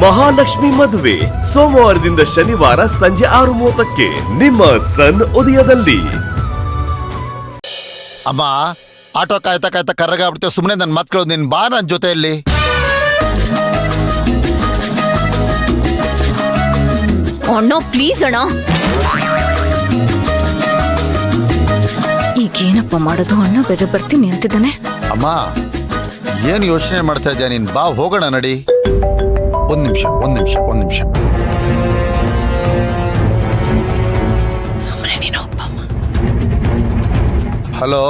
ಮಹಾಲಕ್ಷ್ಮಿ ಮದುವೆ ಸೋಮವಾರದಿಂದ ಶನಿವಾರ ಸಂಜೆ 6:30ಕ್ಕೆ ನಿಮ್ಮ ಸನ್ ಉದಯದಲ್ಲಿ. ಅಮ್ಮ, ಆಟೋ ಕಾಯ್ತಾ ಕಾಯ್ತಾ ಕರ್ರಗಾಗ್ಬಿಡ್ತೇವೆ. ಸುಮ್ಮನೆ ನನ್ನ ಮಾತು ಕೇಳೋದು. ನೀನ್ ಬಾ ನನ್ನ ಜೊತೆಯಲ್ಲಿ. ಅಣ್ಣ ಪ್ಲೀಸ್ ಅಣ್ಣ. ಈಗೇನಪ್ಪ ಮಾಡೋದು? ಅಣ್ಣ ಬೇರೆ ಬರ್ತೀನಿ ಅಂತಿದ್ದಾನೆ. ಅಮ್ಮ, ಏನು ಯೋಚನೆ ಮಾಡ್ತಾ ಇದ್ಯಾ ನೀನ್? ಬಾ ಹೋಗೋಣ, ನಡಿ. ಒಂದ್ ನಿಮಿಷ. ಸುಮ್ಮನೆ ನೀನು ಹೋಗ್ಬಮ್ಮ. ಹಲೋ,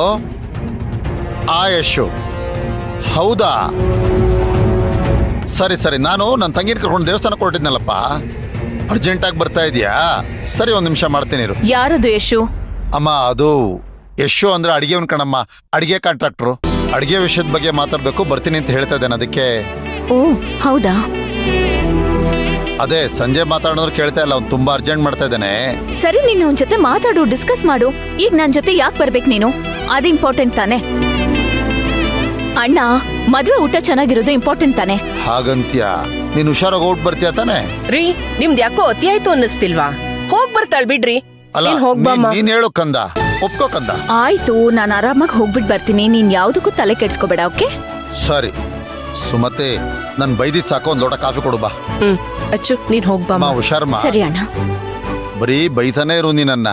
ಯಶು, ಹೌದಾ? ಸರಿ, ನಾನು ನನ್ನ ತಂಗಿನ ಕರ್ಕೊಂಡು ದೇವಸ್ಥಾನಕ್ಕೆ ಹೊರಟಿದ್ನಲ್ಲಪ್ಪ. ಅರ್ಜೆಂಟಾಗಿ ಬರ್ತಾ ಇದೆಯಾ? ಸರಿ, ಒಂದ್ ನಿಮಿಷ ಮಾಡ್ತೀನಿ ಇರು. ಯಾರದು ಯಶು? ಅಮ್ಮ, ಅದು ಯಶು ಅಂದ್ರೆ ಅಡಿಗೆವನ್ ಕಣಮ್ಮ, ಅಡಿಗೆ ಕಾಂಟ್ರಾಕ್ಟ್ರು. ಅಡಿಗೆ ವಿಷಯದ ಬಗ್ಗೆ ಮಾತಾಡ್ಬೇಕು, ಬರ್ತೀನಿ ಅಂತ ಹೇಳ್ತಾ ಇದ್ದೇನೆ. ಅದಕ್ಕೆ. ಓ ಹೌದಾ? ಅದೇ ಸಂಜೆ ಮಾತಾಡೋರು ಕೇಳ್ತಾ ಇಲ್ಲ, ಅವ್ನು ತುಂಬಾ ಅರ್ಜೆಂಟ್ ಮಾಡ್ತಾ ಇದ್ದಾನೆ. ಸರಿ, ನೀನು ಅವನ ಜೊತೆ ಮಾತಾಡು, ಡಿಸ್ಕಸ್ ಮಾಡು. ಈಗ ನನ್ ಜೊತೆ ಯಾಕೆ ಬರ್ಬೇಕು ನೀನು? ಅದು ಇಂಪಾರ್ಟೆಂಟ್ ತಾನೆ ಅಣ್ಣ. ಮದ್ವೆ ಊಟ ಚೆನ್ನಾಗಿರೋದು ಇಂಪಾರ್ಟೆಂಟ್ ತಾನೆ? ಹಾಗಂತ್ಯಾ? ನೀನ್ ಹುಷಾರಾಗಿ ಔಟ್ ಬರ್ತೀಯ ತಾನೆ? ರೀ, ನಿಮ್ದು ಯಾಕೋ ಅತಿ ಆಯ್ತು ಅನ್ನಿಸ್ತಿಲ್ವಾ? ಹೋಗ್ ಬರ್ತಾಳ್ ಬಿಡ್ರಿ. ಅಲ್ಲ, ನೀನ್ ಹೇಳು ಕಂದ, ಒಪ್ಕೋ ಕಂದ. ಆಯ್ತು, ನಾನು ಆರಾಮಾಗಿ ಹೋಗ್ಬಿಟ್ಟು ಬರ್ತೀನಿ. ನೀನ್ ಯಾವ್ದಕ್ಕೂ ತಲೆ ಕೆಡ್ಸ್ಕೋಬೇಡ, ಓಕೆ? ಸರಿ ಸುಮತಿ, ನನ್ ಬೈದಿದ್ ಸಾಕು. ಒಂದ್ ಲೋಟ ಕಾಫಿ ಕೊಡು ಬಾ. ಅಚ್ಚು, ನೀನ್ ಹೋಗ್ಬಾ. ಹುಷಾರಮ್ಮ. ಸರಿ ಅಣ್ಣ. ಬರೀ ಬೈತಾನೆ ಇರು ನೀನನ್ನ.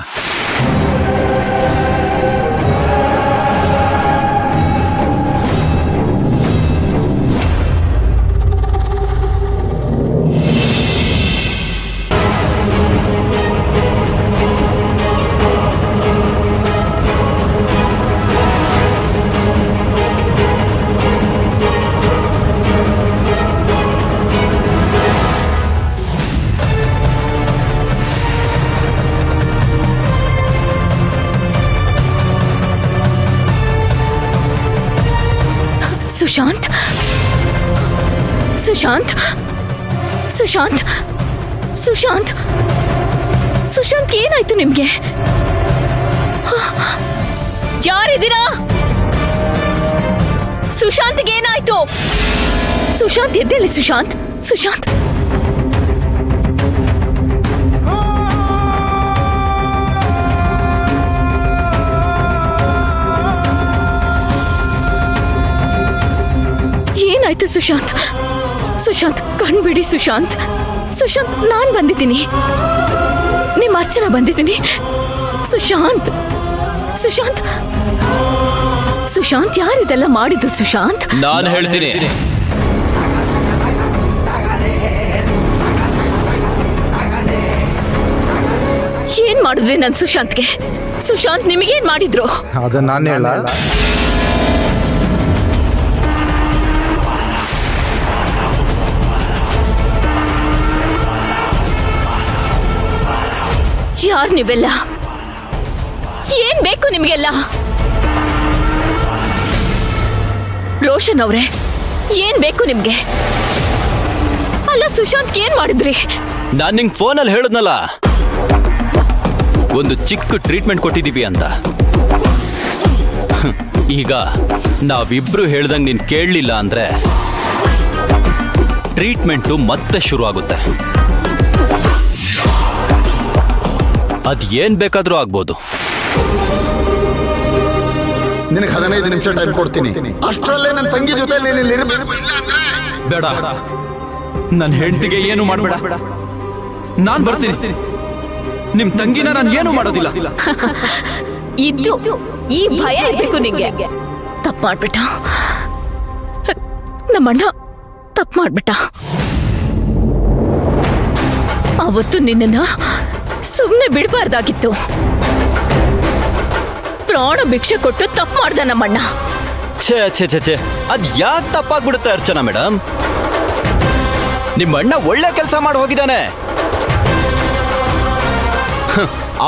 ಸುಶಾಂತ್, ಸುಶಾಂತ್, ಸುಶಾಂತ್, ಸುಶಾಂತ್, ಸುಶಾಂತ್, ಏನಾಯ್ತು ನಿಮ್ಗೆ? ಯಾರಿದ್ದೀರಾ? ಸುಶಾಂತ್ಗೆ ಏನಾಯ್ತು? ಸುಶಾಂತ್ ಎದ್ದೇಳಿ. ಸುಶಾಂತ್, ಸುಶಾಂತ್. ಏನಾಯ್ತು ಸುಶಾಂತ್? ಸುಶಾಂತ್ ಕಣ್ಬಿಡಿ. ಸುಶಾಂತ್, ಸುಶಾಂತ್, ನಾನ್ ಬಂದಿದ್ದೀನಿ. ನಿಮ್ಮ ಅರ್ಚನಾ ಬಂದಿದ್ದೀನಿ. ಸುಶಾಂತ್, ಸುಶಾಂತ್, ಸುಶಾಂತ್, ಯಾರಿದೆಲ್ಲ ಮಾಡಿದ್ದು? ಸುಶಾಂತ್, ನಾನು ಹೇಳ್ತೀನಿ. ಏನ್ ಮಾಡಿದ್ರಿ ನನ್ ಸುಶಾಂತ್ಗೆ? ಸುಶಾಂತ್, ನಿಮಗೇನ್ ಮಾಡಿದ್ರು? ಅದನ್ನ ನಾನು ಹೇಳ. ಯಾರ್ ನೀವೆಲ್ಲ? ಏನ್ ಬೇಕು ನಿಮ್ಗೆಲ್ಲ? ರೋಷನ್ ಅವ್ರೆ, ಏನ್ ಬೇಕು ನಿಮ್ಗೆ? ಅಲ್ಲ, ಸುಶಾಂತ್ ಏನ್ ಮಾಡಿದ್ರಿ? ನಾನ್ ನಿಂಗ್ ಫೋನಲ್ಲಿ ಹೇಳದ್ನಲ್ಲ, ಒಂದು ಚಿಕ್ಕ ಟ್ರೀಟ್ಮೆಂಟ್ ಕೊಟ್ಟಿದೀವಿ ಅಂತ. ಈಗ ನಾವಿಬ್ರು ಹೇಳ್ದಂಗ್ ನೀನ್ ಕೇಳಲಿಲ್ಲ ಅಂದ್ರೆ ಟ್ರೀಟ್ಮೆಂಟು ಮತ್ತೆ ಶುರು ಆಗುತ್ತೆ. ಅದ್ ಏನ್ ಬೇಕಾದ್ರೂ ಆಗ್ಬೋದು. ನಿನಗೆ 15 ನಿಮಿಷ ಟೈಮ್ ಕೊಡ್ತೀನಿ. ಅಷ್ಟರಲ್ಲೇ ನನ್ನ ತಂಗಿ ಜೊತೆ ಬೇಡ, ನನ್ನ ಹೆಂಡತಿಗೆ ಏನು ಮಾಡ್ಬೇಡ. ನಾನ್ ಬರ್ತೀನಿ. ನಿಮ್ ತಂಗಿನ ನಾನು ಏನು ಮಾಡೋದಿಲ್ಲ. ಇದ್ದು ಈ ಭಯ ಇರ್ಬೇಕು ನಿಂಗೆ. ತಪ್ಪು ಮಾಡ್ಬಿಟ್ಟ ನಮ್ಮಣ್ಣ, ತಪ್ಪು ಮಾಡ್ಬಿಟ್ಟ. ಅವತ್ತು ನಿನ್ನ ಸುಮ್ನೆ ಬಿಡಬಾರ್ದಾಗಿತ್ತು. ಪ್ರಾಣ ಭಿಕ್ಷೆ ಕೊಟ್ಟು ತಪ್ಪು ಮಾಡ್ದ ನಮ್ಮಣ್ಣ. ಛೇ ಛೇ ಛೇ ಛೇ, ಅದ್ ಯಾಕೆ ತಪ್ಪಾಗ್ಬಿಡುತ್ತೆ ಅರ್ಚನಾ ಮೇಡಮ್? ನಿಮ್ಮಣ್ಣ ಒಳ್ಳೆ ಕೆಲಸ ಮಾಡಿ ಹೋಗಿದ್ದಾನೆ.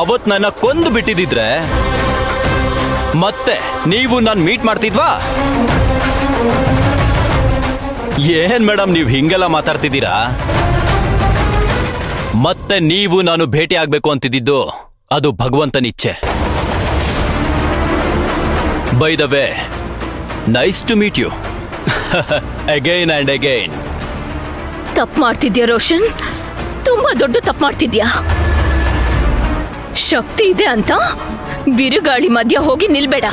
ಅವತ್ ನನ್ನ ಕೊಂದು ಬಿಟ್ಟಿದ್ರೆ ಮತ್ತೆ ನೀವು ನಾನು ಮೀಟ್ ಮಾಡ್ತಿದ್ವಾ? ಏನ್ ಮೇಡಮ್ ನೀವು ಹಿಂಗೆಲ್ಲ ಮಾತಾಡ್ತಿದ್ದೀರಾ? ಮತ್ತೆ ನೀವು ನಾನು ಭೇಟಿ ಆಗ್ಬೇಕು ಅಂತಿದ್ದು ಅದು ಭಗವಂತನ ಇಚ್ಛೆ. By the way, nice to meet you again and again. ತಪ್ಪು ಮಾಡ್ತಿದ್ಯಾ ರೋಷನ್, ತುಂಬಾ ದೊಡ್ಡ ತಪ್ಪು ಮಾಡ್ತಿದ್ಯಾ. ಶಕ್ತಿ ಇದೆ ಅಂತ ಬಿರುಗಾಳಿ ಮಧ್ಯ ಹೋಗಿ ನಿಲ್ಬೇಡ.